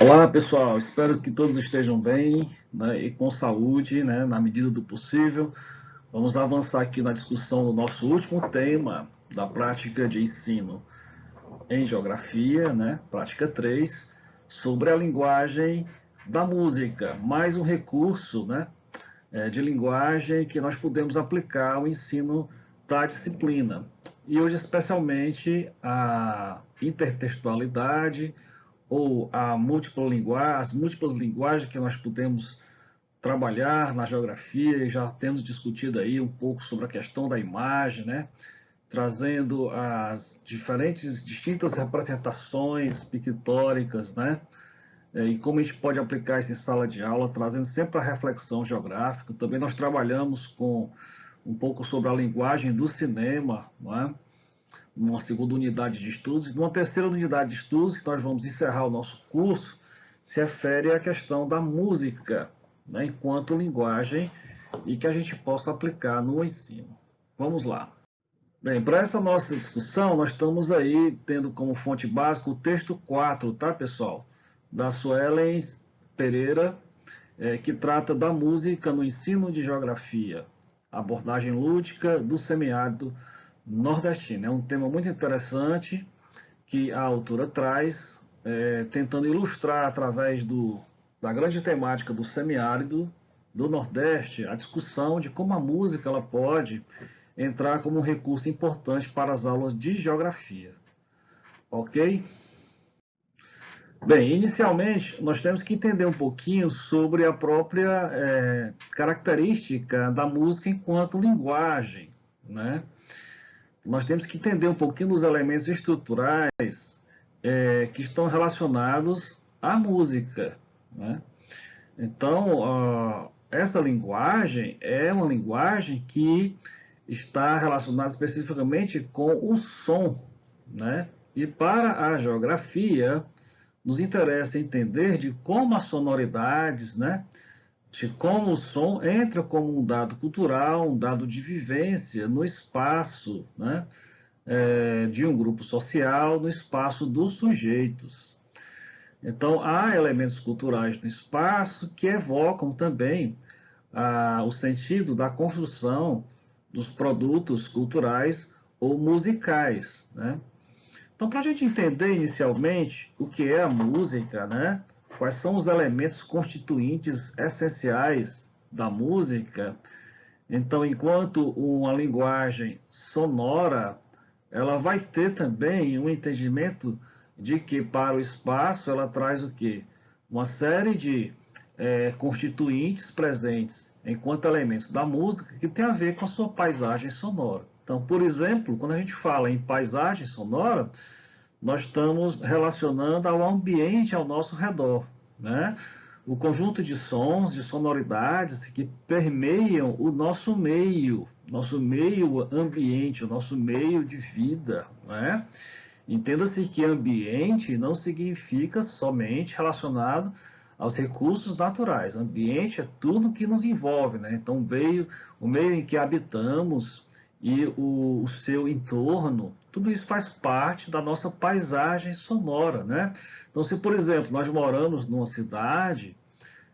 Olá, pessoal. Espero que todos estejam bem, né, e com saúde, né, na medida do possível. Vamos avançar aqui na discussão do nosso último tema da prática de ensino em geografia, né, prática 3, sobre a linguagem da música, mais um recurso, né, de linguagem que nós podemos aplicar ao ensino da disciplina. E hoje, especialmente, a intertextualidade ou as múltiplas linguagens que nós podemos trabalhar na geografia, e já temos discutido aí um pouco sobre a questão da imagem, né? Trazendo as distintas representações pictóricas, né? E como a gente pode aplicar isso em sala de aula, trazendo sempre a reflexão geográfica. Também nós trabalhamos com um pouco sobre a linguagem do cinema, não é? Numa segunda unidade de estudos. E numa terceira unidade de estudos, que nós vamos encerrar o nosso curso, se refere à questão da música, né, enquanto linguagem, e que a gente possa aplicar no ensino. Vamos lá. Bem, para essa nossa discussão, nós estamos aí tendo como fonte básica o texto 4, tá, pessoal? Da Suelen Pereira, que trata da música no ensino de geografia, abordagem lúdica do semiárido nordestino. É um tema muito interessante que a autora traz, tentando ilustrar através da grande temática do semiárido do Nordeste a discussão de como a música ela pode entrar como um recurso importante para as aulas de geografia. Ok? Bem, inicialmente nós temos que entender um pouquinho sobre a própria característica da música enquanto linguagem, né? Nós temos que entender um pouquinho dos elementos estruturais que estão relacionados à música, né? Então, essa linguagem é uma linguagem que está relacionada especificamente com o som, né? E para a geografia, nos interessa entender de como as sonoridades, né? De como o som entra como um dado cultural, um dado de vivência no espaço, né? De um grupo social, no espaço dos sujeitos. Então, há elementos culturais no espaço que evocam também o sentido da construção dos produtos culturais ou musicais, né? Então, para a gente entender inicialmente o que é a música, né? Quais são os elementos constituintes essenciais da música? Então, enquanto uma linguagem sonora, ela vai ter também um entendimento de que para o espaço ela traz o quê? Uma série de constituintes presentes enquanto elementos da música que tem a ver com a sua paisagem sonora. Então, por exemplo, quando a gente fala em paisagem sonora, nós estamos relacionando ao ambiente ao nosso redor, né? O conjunto de sons, de sonoridades que permeiam o nosso meio ambiente, o nosso meio de vida, né? Entenda-se que ambiente não significa somente relacionado aos recursos naturais. Ambiente é tudo que nos envolve, né? Então, o meio em que habitamos e o seu entorno, tudo isso faz parte da nossa paisagem sonora, né? Então, se, por exemplo, nós moramos numa cidade,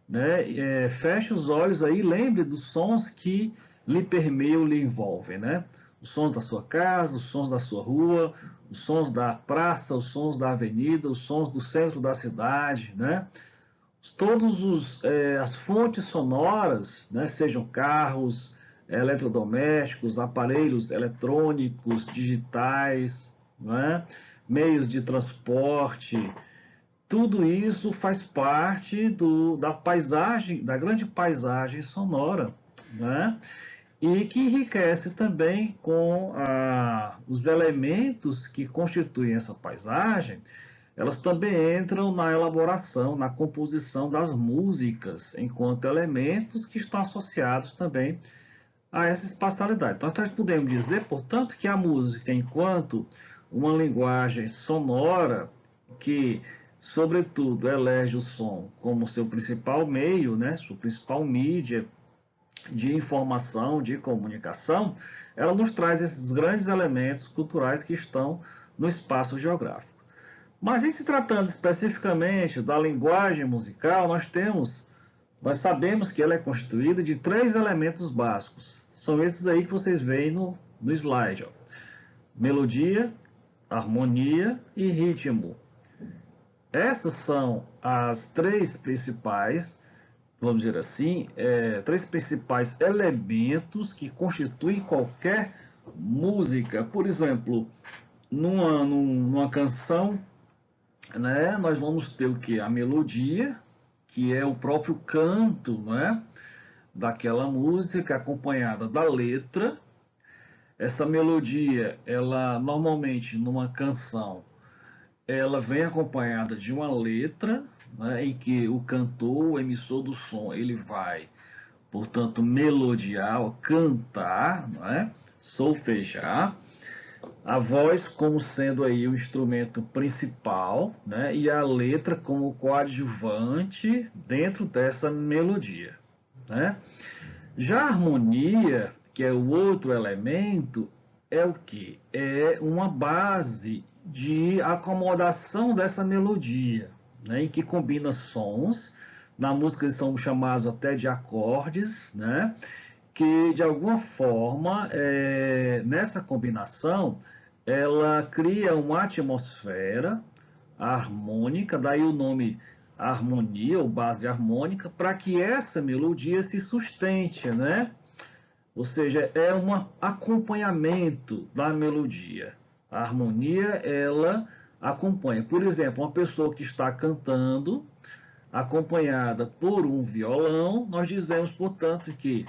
né, feche os olhos aí e lembre dos sons que lhe permeiam, lhe envolvem, né? Os sons da sua casa, os sons da sua rua, os sons da praça, os sons da avenida, os sons do centro da cidade, né? As fontes sonoras, né, sejam carros, eletrodomésticos, aparelhos eletrônicos, digitais, né, meios de transporte, tudo isso faz parte da paisagem, da grande paisagem sonora, né? E que enriquece também com os elementos que constituem essa paisagem, elas também entram na elaboração, na composição das músicas, enquanto elementos que estão associados também a essa espacialidade. Então, nós podemos dizer, portanto, que a música, enquanto uma linguagem sonora que, sobretudo, elege o som como seu principal meio, né, sua principal mídia de informação, de comunicação, ela nos traz esses grandes elementos culturais que estão no espaço geográfico. Mas em se tratando especificamente da linguagem musical, nós sabemos que ela é constituída de três elementos básicos. São esses aí que vocês veem no slide. Ó. Melodia, harmonia e ritmo. Essas são as três principais, vamos dizer assim, três principais elementos que constituem qualquer música. Por exemplo, numa canção, né, nós vamos ter o que? A melodia, que é o próprio canto, né, daquela música, acompanhada da letra. Essa melodia, ela normalmente numa canção, ela vem acompanhada de uma letra, né, em que o cantor, o emissor do som, ele vai, portanto, melodiar, cantar, né, solfejar, a voz como sendo aí o instrumento principal, né, e a letra como coadjuvante dentro dessa melodia, né? Já a harmonia, que é o outro elemento, é o que? É uma base de acomodação dessa melodia, né, em que combina sons, na música eles são chamados até de acordes, né, que de alguma forma, nessa combinação, ela cria uma atmosfera harmônica, daí o nome harmonia ou base harmônica, para que essa melodia se sustente, né? Ou seja, é um acompanhamento da melodia. A harmonia, ela acompanha. Por exemplo, uma pessoa que está cantando, acompanhada por um violão, nós dizemos, portanto, que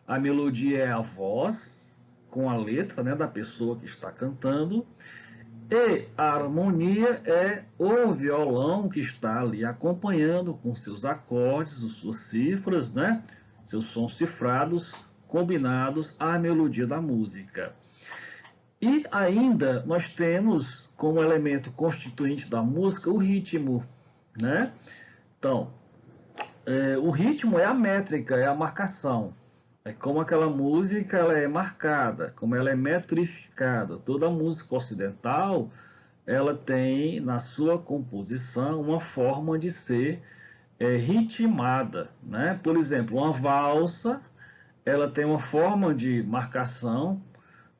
a melodia é a voz com a letra, né, da pessoa que está cantando, e a harmonia é o violão que está ali acompanhando com seus acordes, suas cifras, né, seus sons cifrados, combinados à melodia da música. E ainda nós temos como elemento constituinte da música o ritmo, né? Então, o ritmo é a métrica, é a marcação. É como aquela música ela é marcada, como ela é metrificada. Toda música ocidental ela tem na sua composição uma forma de ser ritmada, né? Por exemplo, uma valsa ela tem uma forma de marcação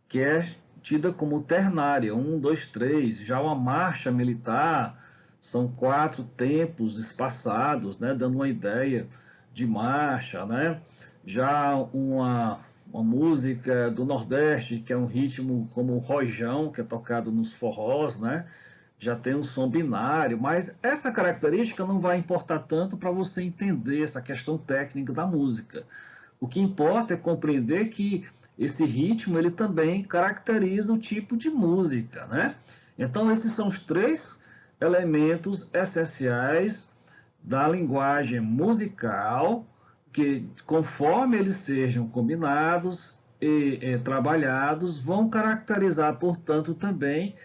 que é tida como ternária, 1, 2, 3. Já uma marcha militar são 4 tempos espaçados, né, dando uma ideia de marcha, né? Já uma música do Nordeste, que é um ritmo como o rojão, que é tocado nos forrós, né? Já tem um som binário, mas essa característica não vai importar tanto para você entender essa questão técnica da música. O que importa é compreender que esse ritmo ele também caracteriza o tipo de música, né? Então esses são os três elementos essenciais da linguagem musical que, conforme eles sejam combinados e trabalhados, vão caracterizar, portanto, também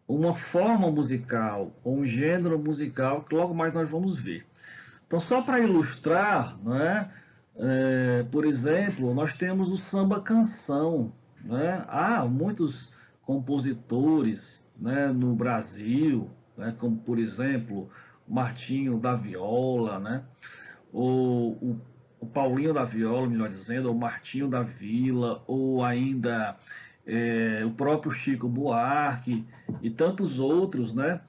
uma forma musical, ou um gênero musical que logo mais nós vamos ver. Então, só para ilustrar, né, por exemplo, nós temos o samba canção. Né? Há muitos compositores, né, no Brasil, né, como por exemplo o Martinho da Viola, né? o Paulinho da Viola, melhor dizendo, o Martinho da Vila, ou ainda o próprio Chico Buarque e tantos outros, né,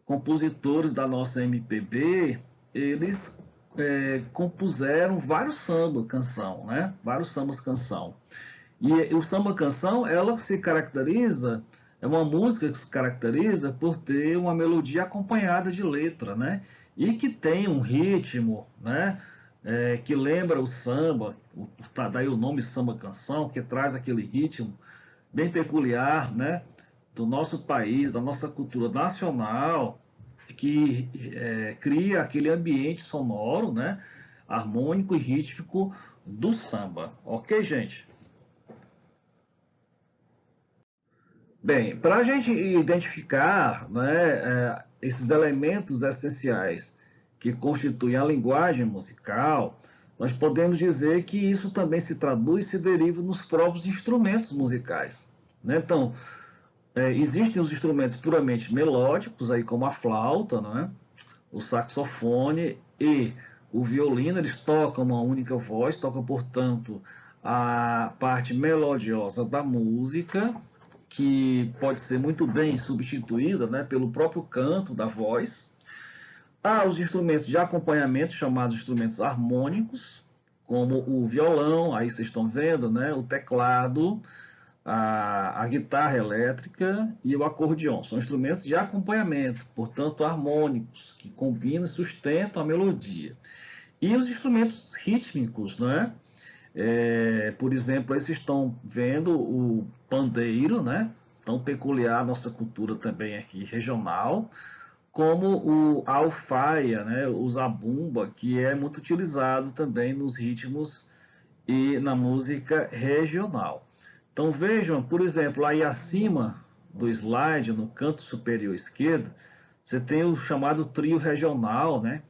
compositores da nossa MPB, eles compuseram vários samba canção, né, vários sambas canção. E o samba canção, ela se caracteriza, é uma música que se caracteriza por ter uma melodia acompanhada de letra, né, e que tem um ritmo, né, que lembra o samba, daí o nome samba canção, que traz aquele ritmo bem peculiar, né, do nosso país, da nossa cultura nacional, que cria aquele ambiente sonoro, né, harmônico e rítmico do samba. Ok, gente? Bem, para a gente identificar, né, esses elementos essenciais que constituem a linguagem musical, nós podemos dizer que isso também se traduz e se deriva nos próprios instrumentos musicais. Né? Então, Existem os instrumentos puramente melódicos, aí como a flauta, não é? O saxofone e o violino, eles tocam uma única voz, tocam, portanto, a parte melodiosa da música, que pode ser muito bem substituída, né, pelo próprio canto da voz. Há os instrumentos de acompanhamento, chamados instrumentos harmônicos, como o violão, aí vocês estão vendo, né, o teclado, a guitarra elétrica e o acordeon. São instrumentos de acompanhamento, portanto harmônicos, que combinam e sustentam a melodia. E os instrumentos rítmicos, né? Por exemplo, aí vocês estão vendo o pandeiro, né? Tão peculiar à nossa cultura também aqui regional, como a alfaia, né? O zabumba, que é muito utilizado também nos ritmos e na música regional. Então vejam, por exemplo, aí acima do slide, no canto superior esquerdo, você tem o chamado trio regional, né?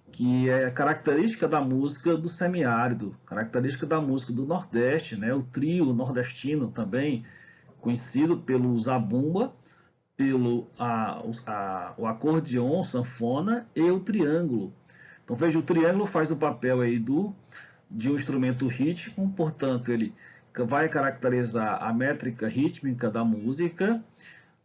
Que é característica da música do semiárido, característica da música do Nordeste, né? O trio nordestino também, conhecido pelo zabumba, pelo o acordeon, sanfona e o triângulo. Então veja, o triângulo faz o papel aí de um instrumento rítmico, portanto ele vai caracterizar a métrica rítmica da música,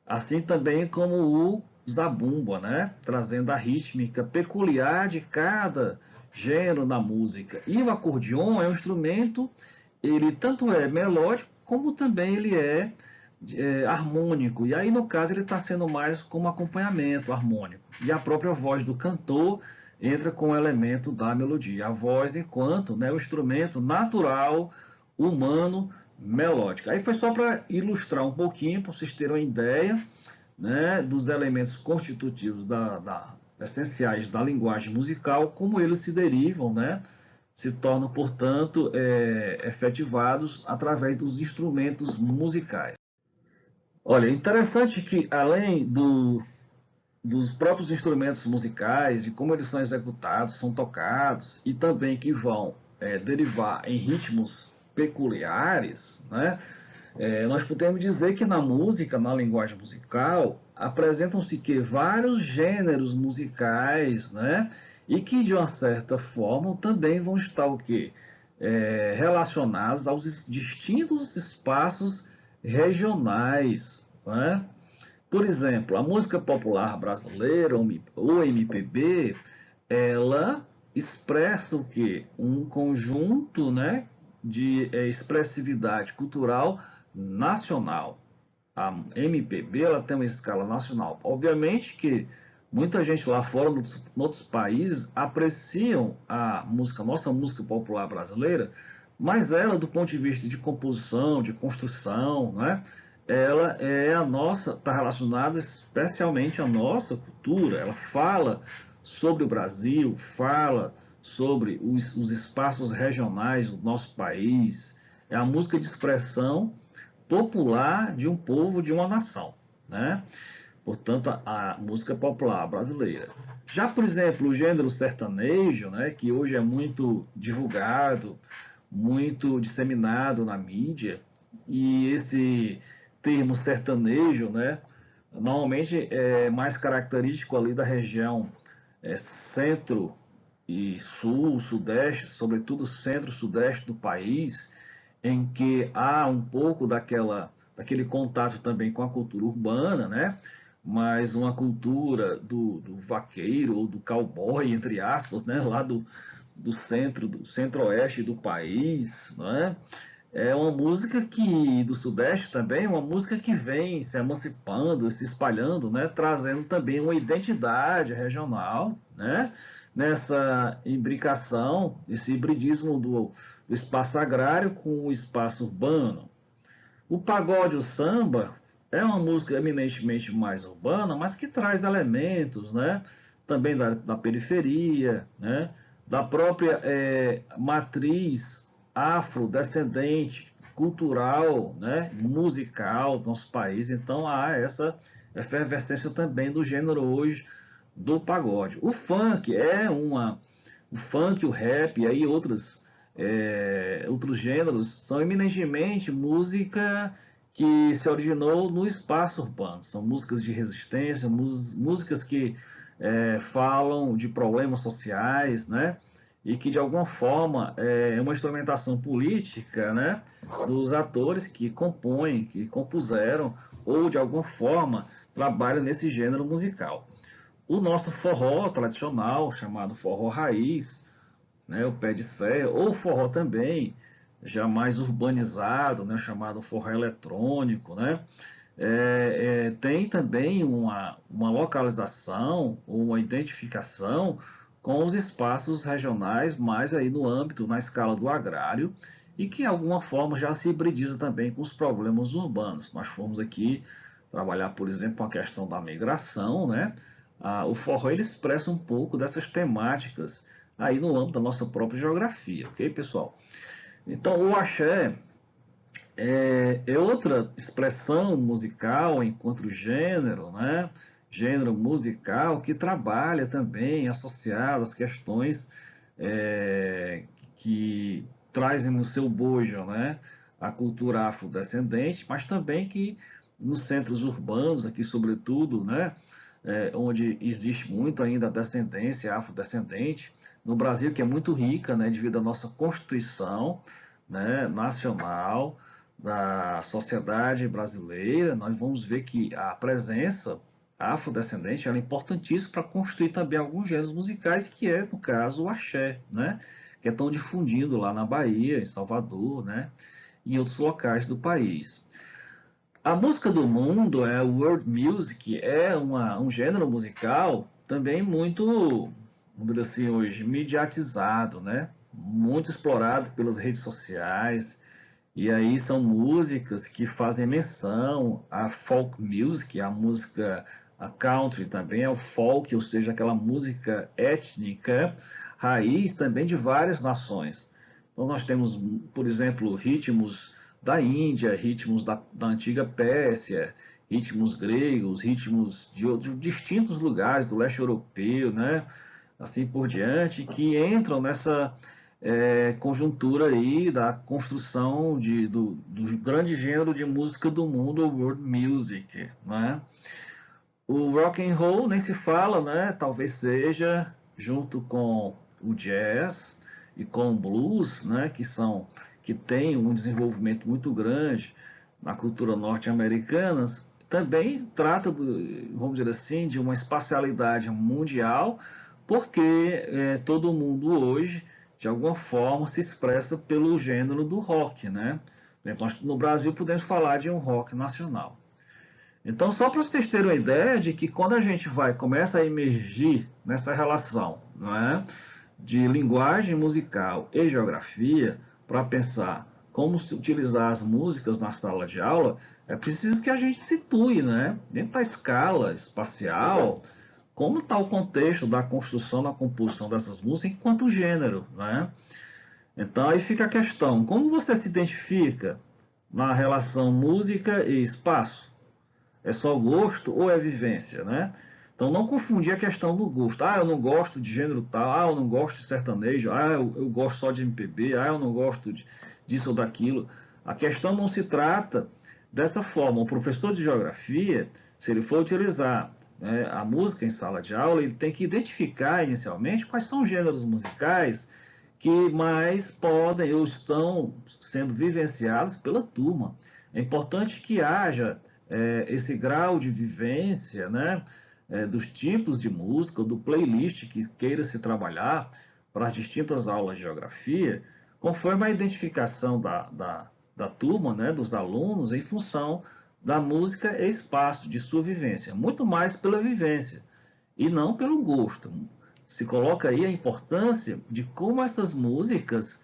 assim também como o zabumba, né? Trazendo a rítmica peculiar de cada gênero da música. E o acordeon é um instrumento, ele tanto é melódico como também ele é harmônico. E aí, no caso, ele está sendo mais como acompanhamento harmônico. E a própria voz do cantor entra com o elemento da melodia. A voz enquanto, né, o instrumento natural, humano, melódico. Aí foi só para ilustrar um pouquinho, para vocês terem uma ideia, né, dos elementos constitutivos essenciais da linguagem musical, como eles se derivam, né, se tornam, portanto, efetivados através dos instrumentos musicais. Olha, interessante que além dos próprios instrumentos musicais, de como eles são executados, são tocados, e também que vão derivar em ritmos peculiares, né? Nós podemos dizer que na música, na linguagem musical, apresentam-se que vários gêneros musicais, né? E que de uma certa forma também vão estar o quê? Relacionados aos distintos espaços regionais, né? Por exemplo, a música popular brasileira, ou MPB, ela expressa o quê? Um conjunto, né, de expressividade cultural nacional. A MPB ela tem uma escala nacional. Obviamente que muita gente lá fora, em outros países, apreciam a música, nossa música popular brasileira, mas ela, do ponto de vista de composição, de construção, né, ela é a nossa, está relacionada especialmente à nossa cultura. Ela fala sobre o Brasil, fala sobre os espaços regionais do nosso país. É a música de expressão popular de um povo, de uma nação, né? Portanto, a música popular brasileira. Já, por exemplo, o gênero sertanejo, né, que hoje é muito divulgado, muito disseminado na mídia, e esse termo sertanejo, né, normalmente é mais característico ali da região centro e sul, sudeste, sobretudo centro-sudeste do país, em que há um pouco daquele contato também com a cultura urbana, né? Mas uma cultura do vaqueiro ou do cowboy, entre aspas, né? Lá do centro-oeste do país, né? É uma música que, do Sudeste também, uma música que vem se emancipando, se espalhando, né? Trazendo também uma identidade regional, né? Nessa imbricação, esse hibridismo do espaço agrário com o espaço urbano. O pagode, o samba, é uma música eminentemente mais urbana, mas que traz elementos, né? Também da periferia, né? Da própria matriz afrodescendente, cultural, né? Musical do nosso país. Então há essa efervescência também do gênero hoje do pagode. O funk o funk, o rap e aí outros gêneros são eminentemente música que se originou no espaço urbano. São músicas de resistência, músicas que falam de problemas sociais, né? E que de alguma forma é uma instrumentação política, né? Dos atores que compõem, que compuseram ou de alguma forma trabalham nesse gênero musical. O nosso forró tradicional, chamado forró raiz, né, o pé de serra, ou forró também, já mais urbanizado, né, chamado forró eletrônico, né, tem também uma localização, uma identificação com os espaços regionais, mais aí no âmbito, na escala do agrário, e que de alguma forma já se hibridiza também com os problemas urbanos. Nós fomos aqui trabalhar, por exemplo, com a questão da migração, né? O forró ele expressa um pouco dessas temáticas aí no âmbito da nossa própria geografia, ok, pessoal? Então, o axé é outra expressão musical enquanto gênero, né? Gênero musical que trabalha também associado às questões que trazem no seu bojo, né? A cultura afrodescendente, mas também que nos centros urbanos, aqui sobretudo, né? Onde existe muito ainda a descendência afrodescendente, no Brasil que é muito rica, né? Devido à nossa Constituição, né? Nacional, da sociedade brasileira, nós vamos ver que a presença afrodescendente é importantíssima para construir também alguns gêneros musicais, que é, no caso, o axé, né? Que é tão difundido lá na Bahia, em Salvador, né? E em outros locais do país. A música do mundo, o world music, é um gênero musical também muito, vamos dizer assim, hoje, mediatizado, né? Muito explorado pelas redes sociais, e aí são músicas que fazem menção à folk music, a música a country também é o folk, ou seja, aquela música étnica, raiz também de várias nações. Então nós temos, por exemplo, ritmos da Índia, ritmos da antiga Pérsia, ritmos gregos, ritmos de outros distintos lugares do leste europeu, né? Assim por diante, que entram nessa conjuntura aí da construção do grande gênero de música do mundo, o world music, né? O rock and roll nem se fala, né? Talvez seja junto com o jazz e com o blues, né? Que tem um desenvolvimento muito grande na cultura norte-americana. Também trata, vamos dizer assim, de uma espacialidade mundial, porque todo mundo hoje, de alguma forma, se expressa pelo gênero do rock, né? Nós, no Brasil podemos falar de um rock nacional. Então, só para vocês terem uma ideia de que quando a gente começa a emergir nessa relação, não é, de linguagem musical e geografia, para pensar como se utilizar as músicas na sala de aula, é preciso que a gente situe, né, dentro da escala espacial, como está o contexto da construção, da composição dessas músicas enquanto gênero, né? Então aí fica a questão, como você se identifica na relação música e espaço? É só gosto ou é vivência, né? Então não confundir a questão do gosto. Ah, eu não gosto de gênero tal, ah, eu não gosto de sertanejo, ah, eu gosto só de MPB, ah, eu não gosto disso ou daquilo. A questão não se trata dessa forma. O professor de geografia, se ele for utilizar, né, a música em sala de aula, ele tem que identificar inicialmente quais são os gêneros musicais que mais podem ou estão sendo vivenciados pela turma. É importante que haja esse grau de vivência, né, dos tipos de música, do playlist que queira se trabalhar para as distintas aulas de geografia, conforme a identificação da turma, né, dos alunos, em função da música e espaço de sua vivência, muito mais pela vivência e não pelo gosto. Se coloca aí a importância de como essas músicas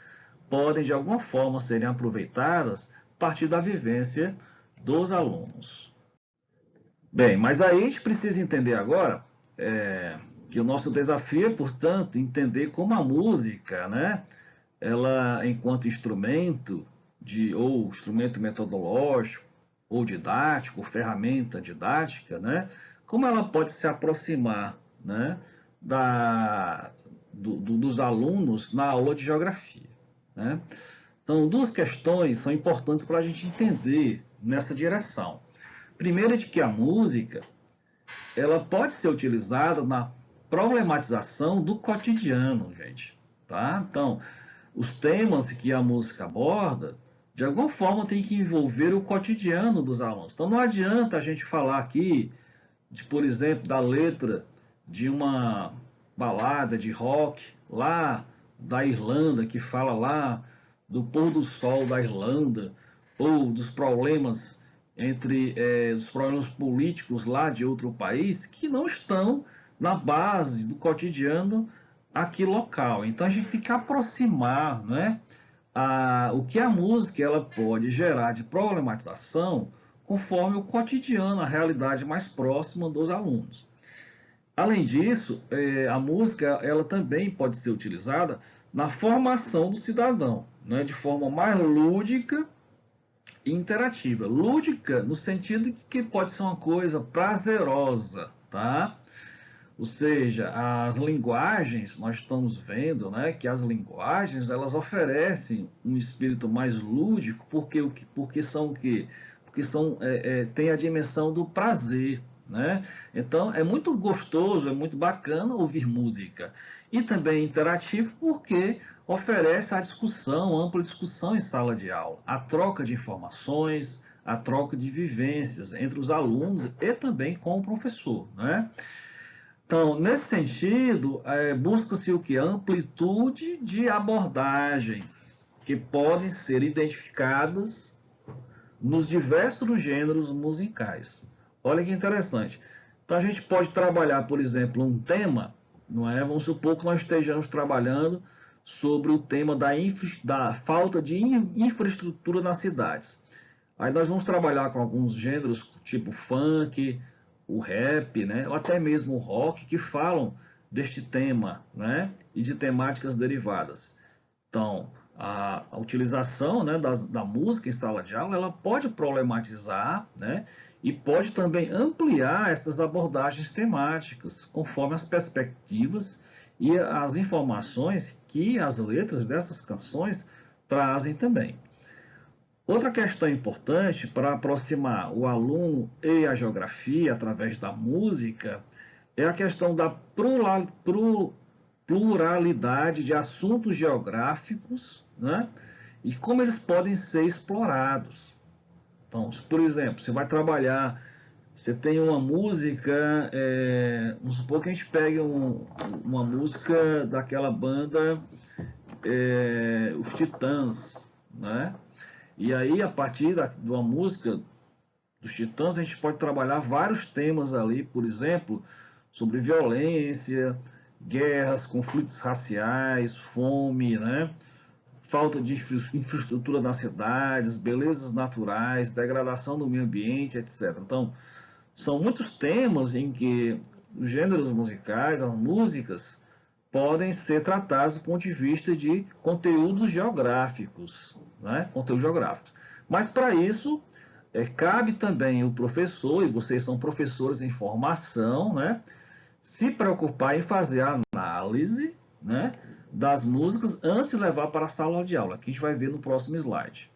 podem, de alguma forma, serem aproveitadas a partir da vivência dos alunos. Bem, mas aí a gente precisa entender agora que o nosso desafio é, portanto, entender como a música, né, ela, enquanto instrumento, ou instrumento metodológico, ou didático, ou ferramenta didática, né, como ela pode se aproximar, né, dos alunos na aula de geografia, né? Então, duas questões são importantes para a gente entender nessa direção. Primeiro, é de que a música ela pode ser utilizada na problematização do cotidiano, gente, tá? Então, os temas que a música aborda, de alguma forma, tem que envolver o cotidiano dos alunos. Então, não adianta a gente falar aqui, por exemplo, da letra de uma balada de rock lá da Irlanda, que fala lá do pôr do sol da Irlanda, ou dos problemas os problemas políticos lá de outro país, que não estão na base do cotidiano aqui local. Então a gente tem que aproximar, né, o que a música ela pode gerar de problematização conforme o cotidiano, a realidade mais próxima dos alunos. Além disso, a música ela também pode ser utilizada na formação do cidadão, né, de forma mais lúdica e interativa. Lúdica no sentido de que pode ser uma coisa prazerosa, tá? Ou seja, as linguagens, nós estamos vendo, né, que as linguagens elas oferecem um espírito mais lúdico, porque são o quê? Porque tem a dimensão do prazer, né? Então é muito gostoso, é muito bacana ouvir música. E também interativo porque oferece a discussão, a ampla discussão em sala de aula, a troca de informações, a troca de vivências entre os alunos e também com o professor, né? Então, nesse sentido, busca-se o que? A amplitude de abordagens que podem ser identificadas nos diversos gêneros musicais. Olha que interessante. Então, a gente pode trabalhar, por exemplo, um tema, não é? Vamos supor que nós estejamos trabalhando sobre o tema da falta de infraestrutura nas cidades. Aí nós vamos trabalhar com alguns gêneros, tipo funk, o rap, né, ou até mesmo o rock, que falam deste tema, né, e de temáticas derivadas. Então, a utilização, né, da música em sala de aula, ela pode problematizar, né, e pode também ampliar essas abordagens temáticas, conforme as perspectivas e as informações que as letras dessas canções trazem também. Outra questão importante para aproximar o aluno e a geografia através da música é a questão da pluralidade de assuntos geográficos, né? E como eles podem ser explorados. Então, por exemplo, você vai trabalhar, você tem uma música, vamos supor que a gente pegue uma música daquela banda, os Titãs, né? E aí, a partir de uma música dos Titãs, a gente pode trabalhar vários temas ali, por exemplo, sobre violência, guerras, conflitos raciais, fome, né? Falta de infraestrutura nas cidades, belezas naturais, degradação do meio ambiente, etc. Então, são muitos temas em que os gêneros musicais, as músicas, podem ser tratados do ponto de vista de conteúdos geográficos, né? Conteúdos geográficos. Mas para isso, cabe também o professor, e vocês são professores em formação, né? Se preocupar em fazer a análise, né, das músicas antes de levar para a sala de aula, que a gente vai ver no próximo slide.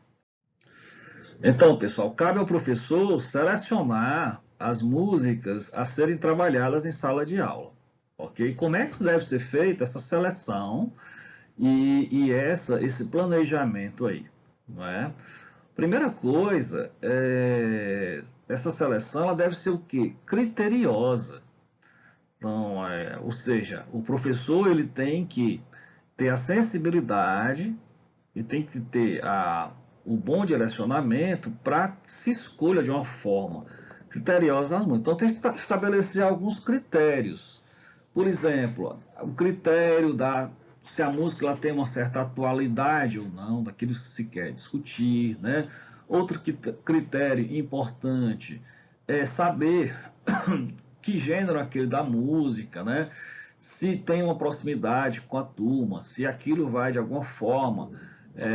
Então, pessoal, cabe ao professor selecionar as músicas a serem trabalhadas em sala de aula. Ok? Como é que deve ser feita essa seleção e esse planejamento aí? Não é? Primeira coisa, essa seleção ela deve ser o quê? Criteriosa. Então, ou seja, o professor ele tem que ter a sensibilidade e tem que ter o bom direcionamento para que se escolha de uma forma criteriosa as músicas. Então, tem que estabelecer alguns critérios. Por exemplo, o critério se a música ela tem uma certa atualidade ou não, daquilo que se quer discutir, né? Outro critério importante é saber que gênero é aquele da música, né? Se tem uma proximidade com a turma, se aquilo vai de alguma forma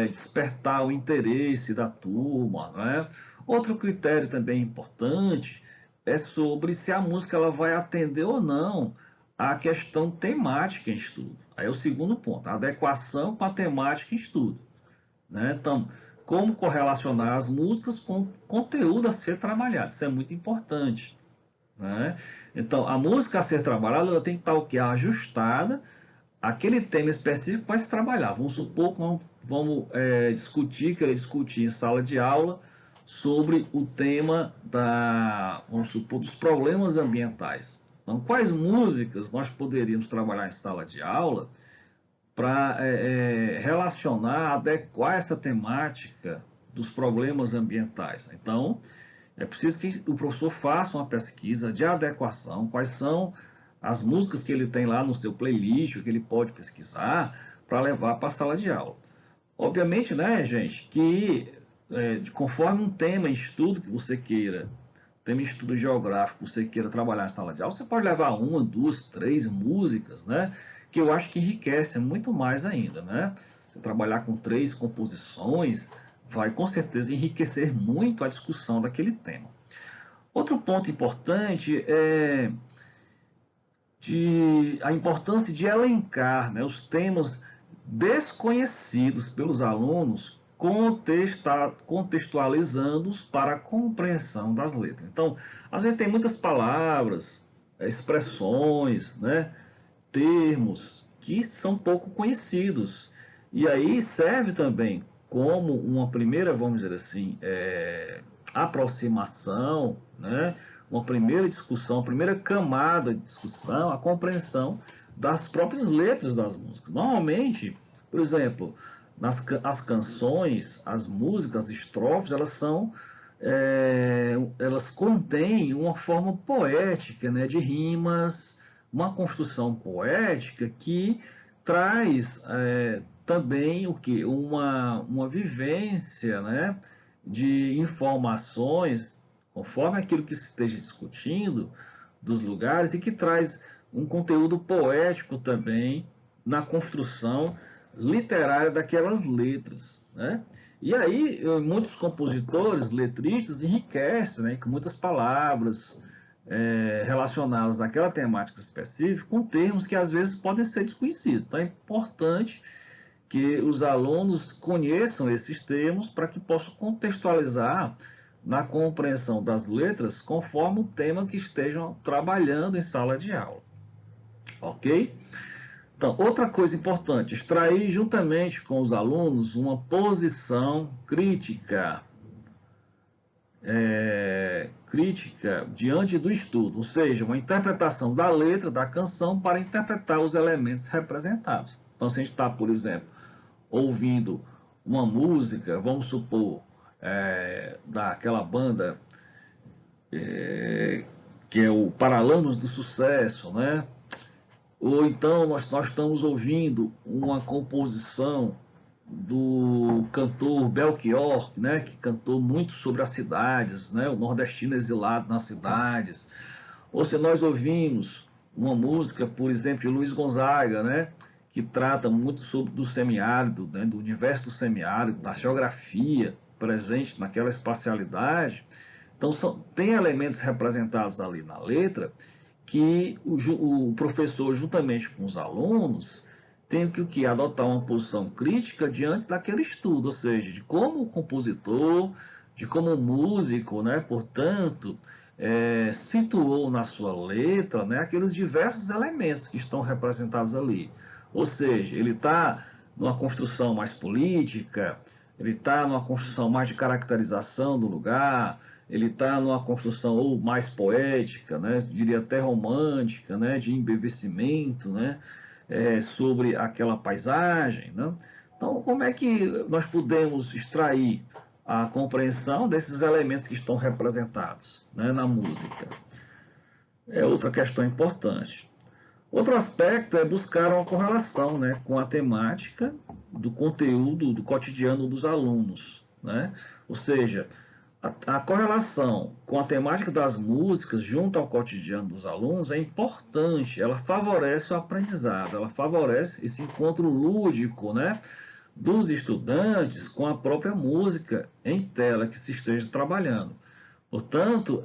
despertar o interesse da turma, né? Outro critério também importante é sobre se a música ela vai atender ou não à questão temática em estudo. Aí é o segundo ponto, a adequação com a temática em estudo. né? Então, como correlacionar as músicas com o conteúdo a ser trabalhado, isso é muito importante, né? Então, a música a ser trabalhada ela tem que estar o que? Ajustada àquele tema específico para se trabalhar. Vamos supor que vamos querer discutir em sala de aula sobre o tema vamos supor, dos problemas ambientais. Então, quais músicas nós poderíamos trabalhar em sala de aula para relacionar, adequar essa temática dos problemas ambientais? Então, é preciso que o professor faça uma pesquisa de adequação, quais são as músicas que ele tem lá no seu playlist, que ele pode pesquisar para levar para a sala de aula. Obviamente, né, gente, que conforme um tema, estudo que você queira, tema estudo geográfico, você queira trabalhar em sala de aula, você pode levar uma, duas, três músicas, né, que eu acho que enriquece muito mais ainda, né? Você trabalhar com três composições vai com certeza enriquecer muito a discussão daquele tema. Outro ponto importante é a importância de elencar, né, os temas desconhecidos pelos alunos, contextualizando-os para a compreensão das letras. Então, às vezes tem muitas palavras, expressões, né, termos que são pouco conhecidos. E aí serve também como uma primeira, vamos dizer assim, aproximação, né? Uma primeira discussão, primeira camada de discussão, a compreensão das próprias letras das músicas. Normalmente, por exemplo, as canções, as músicas, as estrofes, elas contêm uma forma poética, né, de rimas, uma construção poética que traz também o que? Uma vivência, né, de informações, conforme aquilo que se esteja discutindo, dos lugares, e que traz um conteúdo poético também na construção literária daquelas letras, né? E aí, muitos compositores, letristas, enriquecem, né, com muitas palavras relacionadas àquela temática específica, com termos que às vezes podem ser desconhecidos. Então, é importante que os alunos conheçam esses termos para que possam contextualizar na compreensão das letras conforme o tema que estejam trabalhando em sala de aula. Ok? Então, outra coisa importante, extrair juntamente com os alunos uma posição crítica diante do estudo, ou seja, uma interpretação da letra da canção para interpretar os elementos representados. Então, se a gente está, por exemplo, ouvindo uma música, vamos supor, daquela banda que é o Paralamas do Sucesso, né? Ou então nós estamos ouvindo uma composição do cantor Belchior, né, que cantou muito sobre as cidades, né, o nordestino exilado nas cidades. Ou se nós ouvimos uma música, por exemplo, de Luiz Gonzaga, né, que trata muito sobre do semiárido, né, do universo do semiárido, da geografia presente naquela espacialidade. Então, tem elementos representados ali na letra que o professor, juntamente com os alunos, tem que adotar uma posição crítica diante daquele estudo, ou seja, de como o compositor, de como o músico, né, portanto, situou na sua letra, né, aqueles diversos elementos que estão representados ali. Ou seja, ele está numa construção mais política, ele está numa construção mais de caracterização do lugar, ele está numa construção ou mais poética, né, diria até romântica, né, de embevecimento, né, sobre aquela paisagem, né? Então, como é que nós podemos extrair a compreensão desses elementos que estão representados, né, na música? É outra questão importante. Outro aspecto é buscar uma correlação, né, com a temática do conteúdo do cotidiano dos alunos, né? Ou seja, a correlação com a temática das músicas junto ao cotidiano dos alunos é importante, ela favorece o aprendizado, ela favorece esse encontro lúdico, né, dos estudantes com a própria música em tela que se esteja trabalhando. Portanto,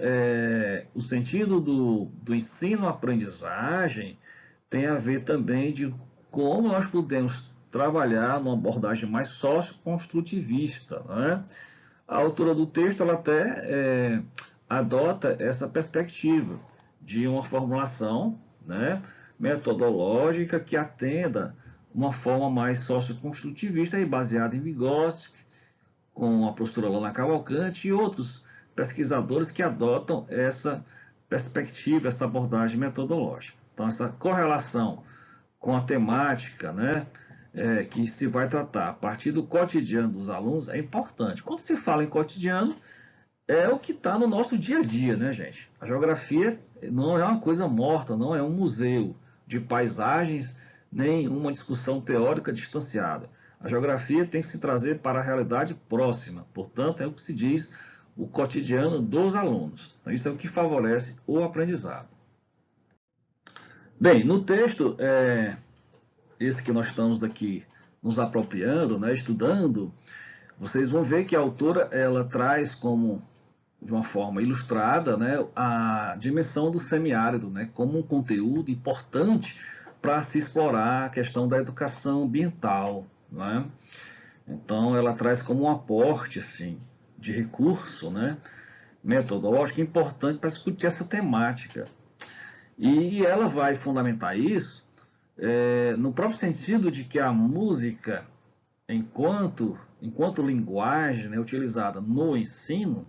o sentido do ensino-aprendizagem tem a ver também de como nós podemos trabalhar numa abordagem mais socioconstrutivista, né? A autora do texto ela até adota essa perspectiva de uma formulação, né, metodológica que atenda uma forma mais socioconstrutivista e baseada em Vygotsky, com a postura Lana Cavalcante e outros pesquisadores que adotam essa perspectiva, essa abordagem metodológica. Então, essa correlação com a temática, né, que se vai tratar a partir do cotidiano dos alunos é importante. Quando se fala em cotidiano, é o que está no nosso dia a dia, né, gente? A geografia não é uma coisa morta, não é um museu de paisagens, nem uma discussão teórica distanciada. A geografia tem que se trazer para a realidade próxima, portanto, é o que se diz o cotidiano dos alunos. Então, isso é o que favorece o aprendizado. Bem, no texto, esse que nós estamos aqui nos apropriando, né, estudando, vocês vão ver que a autora ela traz como de uma forma ilustrada, né, a dimensão do semiárido, né, como um conteúdo importante para se explorar a questão da educação ambiental, né? Então ela traz como um aporte assim de recurso, né, metodológico importante para discutir essa temática. E ela vai fundamentar isso no próprio sentido de que a música, enquanto linguagem, né, utilizada no ensino,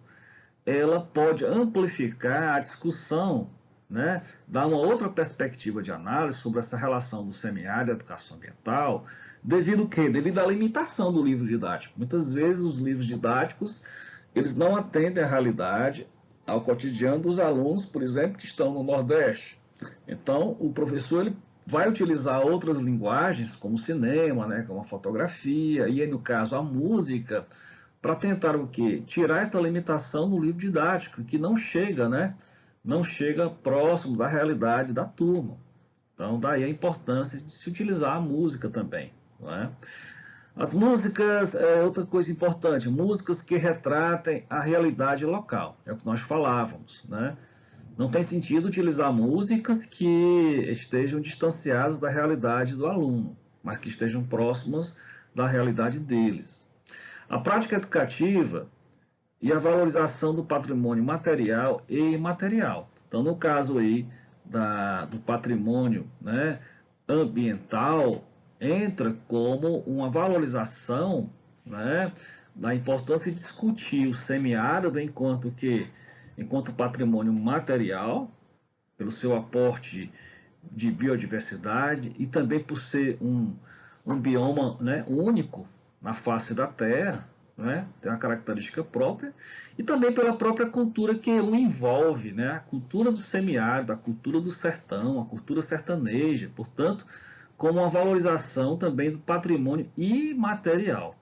ela pode amplificar a discussão, né, dar uma outra perspectiva de análise sobre essa relação do semiárido e da educação ambiental, devido ao quê? Devido à limitação do livro didático. Muitas vezes os livros didáticos, eles não atendem à realidade, ao cotidiano dos alunos, por exemplo, que estão no Nordeste. Então, o professor ele vai utilizar outras linguagens, como o cinema, né, como a fotografia, e aí, no caso, a música, para tentar o quê? Tirar essa limitação do livro didático, que não chega, né? Não chega próximo da realidade da turma. Então, daí a importância de se utilizar a música também, não é? As músicas é outra coisa importante, músicas que retratem a realidade local, é o que nós falávamos, né? Não tem sentido utilizar músicas que estejam distanciadas da realidade do aluno, mas que estejam próximas da realidade deles. A prática educativa e a valorização do patrimônio material e imaterial. Então, no caso aí do patrimônio, né, ambiental, entra como uma valorização, né, da importância de discutir o semiárido enquanto patrimônio material, pelo seu aporte de biodiversidade e também por ser um bioma, né, único na face da Terra, né, tem uma característica própria, e também pela própria cultura que o envolve, né, a cultura do semiárido, a cultura do sertão, a cultura sertaneja, portanto, como uma valorização também do patrimônio imaterial.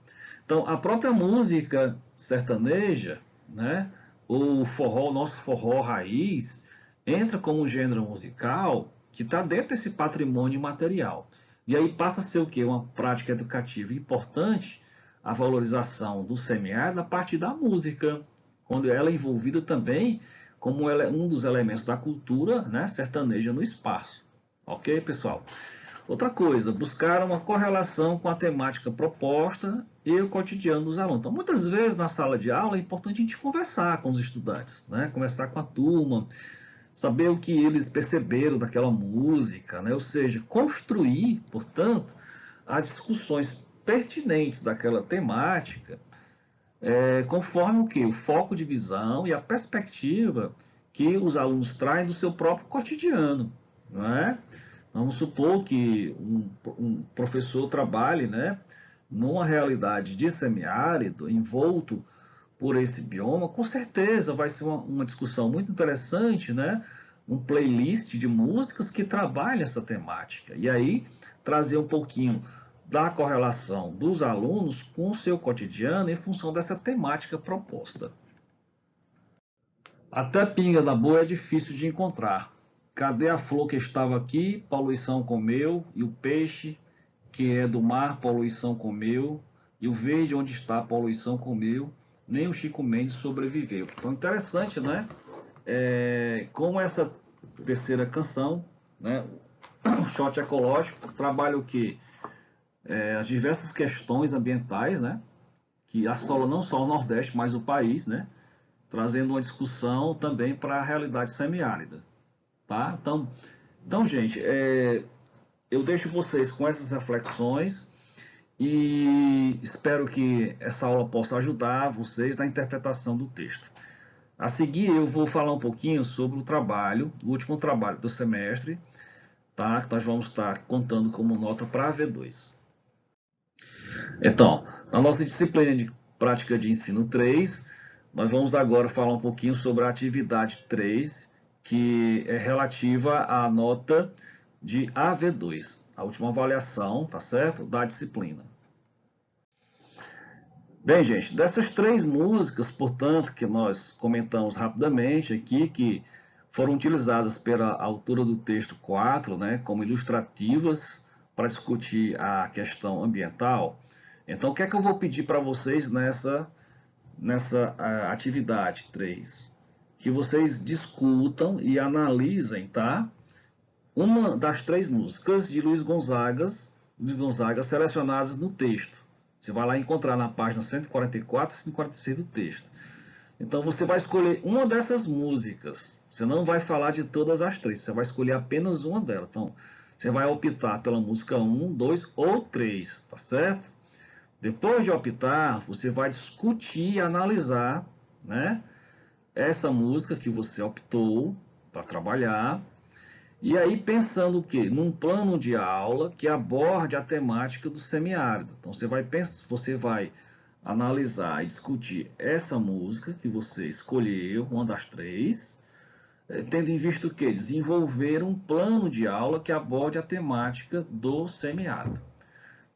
Então, a própria música sertaneja, né, o forró, o nosso forró raiz, entra como um gênero musical que está dentro desse patrimônio imaterial. E aí passa a ser o quê? Uma prática educativa importante, a valorização do semiárido a partir da música, quando ela é envolvida também como ela é um dos elementos da cultura, né, sertaneja no espaço. Ok, pessoal? Outra coisa, buscar uma correlação com a temática proposta e o cotidiano dos alunos. Então, muitas vezes na sala de aula é importante a gente conversar com os estudantes, né? Conversar com a turma, saber o que eles perceberam daquela música, né? Ou seja, construir, portanto, as discussões pertinentes daquela temática, conforme o que? O foco de visão e a perspectiva que os alunos trazem do seu próprio cotidiano, não é? Vamos supor que um professor trabalhe, né, numa realidade de semiárido, envolto por esse bioma, com certeza vai ser uma discussão muito interessante, né, um playlist de músicas que trabalha essa temática. E aí trazer um pouquinho da correlação dos alunos com o seu cotidiano em função dessa temática proposta. Até pinga da boa é difícil de encontrar. Cadê a flor que estava aqui? Poluição comeu. E o peixe que é do mar, poluição comeu. E o verde onde está, poluição comeu. Nem o Chico Mendes sobreviveu. Então, interessante, né? Como essa terceira canção, né? O shot ecológico, trabalha o quê? as diversas questões ambientais, né, que assolam não só o Nordeste, mas o país, né, trazendo uma discussão também para a realidade semiárida, tá? Então gente, eu deixo vocês com essas reflexões e espero que essa aula possa ajudar vocês na interpretação do texto. A seguir, eu vou falar um pouquinho sobre o trabalho, o último trabalho do semestre, tá? Que nós vamos estar contando como nota para a V2. Então, na nossa disciplina de prática de ensino 3, nós vamos agora falar um pouquinho sobre a atividade 3, que é relativa à nota de AV2, a última avaliação, tá certo? Da disciplina. Bem, gente, dessas 3 músicas, portanto, que nós comentamos rapidamente aqui, que foram utilizadas pela autora do texto 4, né, como ilustrativas para discutir a questão ambiental. Então, o que é que eu vou pedir para vocês nessa atividade 3? Que vocês discutam e analisem, tá? Uma das 3 músicas de Luiz Gonzaga selecionadas no texto. Você vai lá encontrar na página 144 e 146 do texto. Então você vai escolher uma dessas músicas. Você não vai falar de todas as 3, você vai escolher apenas uma delas. Então você vai optar pela música 1, 2 ou 3, tá certo? Depois de optar, você vai discutir e analisar, né, essa música que você optou para trabalhar. E aí pensando o quê? Num plano de aula que aborde a temática do semiárido. Então você vai analisar e discutir essa música que você escolheu, uma das 3, tendo em vista o quê? Desenvolver um plano de aula que aborde a temática do semiárido.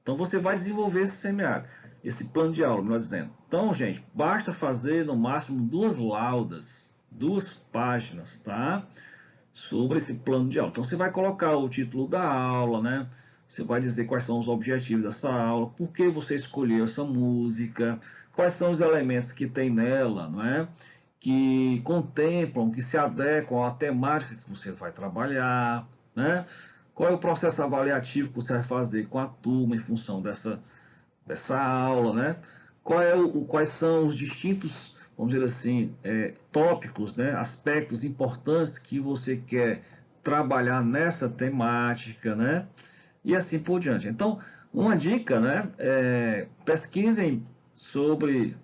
Então você vai desenvolver esse semiárido, esse plano de aula, melhor dizendo. Então, gente, basta fazer no máximo 2 laudas, 2 páginas, tá? Sobre esse plano de aula. Então você vai colocar o título da aula, né? Você vai dizer quais são os objetivos dessa aula, por que você escolheu essa música, quais são os elementos que tem nela, não é? Que contemplam, que se adequam à temática que você vai trabalhar, né? Qual é o processo avaliativo que você vai fazer com a turma em função dessa aula, né? Quais são os distintos, vamos dizer assim, tópicos, né? Aspectos importantes que você quer trabalhar nessa temática, né? E assim por diante. Então, uma dica, né? Pesquisem sobre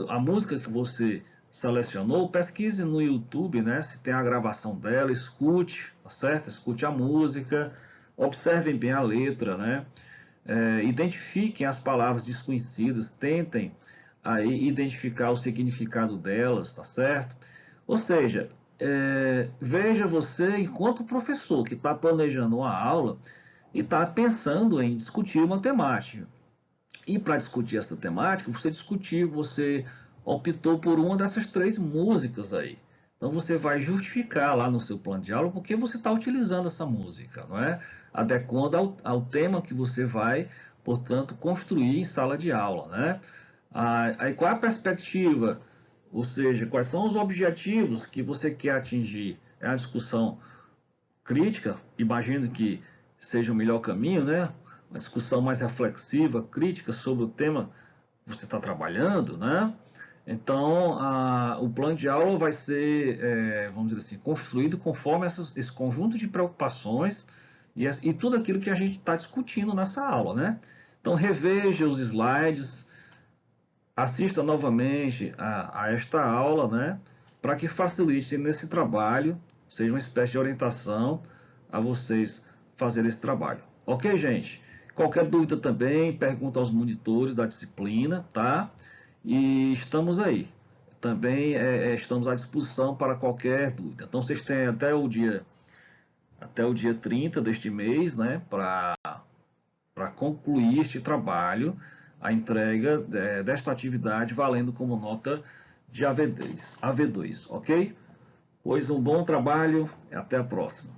a música que você selecionou, pesquise no YouTube, né? Se tem a gravação dela, escute, tá certo? Escute a música, observem bem a letra, né? Identifiquem as palavras desconhecidas, tentem aí identificar o significado delas, tá certo? Ou seja, veja você enquanto professor que está planejando uma aula e está pensando em discutir uma temática. E para discutir essa temática, você optou por uma dessas 3 músicas aí. Então você vai justificar lá no seu plano de aula porque você está utilizando essa música, não é? Adequando ao tema que você vai, portanto, construir em sala de aula, né? Aí qual é a perspectiva? Ou seja, quais são os objetivos que você quer atingir? É a discussão crítica, imagino que seja o melhor caminho, né? Uma discussão mais reflexiva, crítica sobre o tema que você está trabalhando, né? Então, o plano de aula vai ser, vamos dizer assim, construído conforme esse conjunto de preocupações e tudo aquilo que a gente está discutindo nessa aula, né? Então, reveja os slides, assista novamente a esta aula, né? Para que facilite nesse trabalho, seja uma espécie de orientação a vocês fazerem esse trabalho. Ok, gente? Qualquer dúvida também, pergunta aos monitores da disciplina, tá? E estamos aí. Também estamos à disposição para qualquer dúvida. Então, vocês têm até o dia 30 deste mês, né? Para concluir este trabalho, a entrega desta atividade valendo como nota de AV2, ok? Pois um bom trabalho e até a próxima.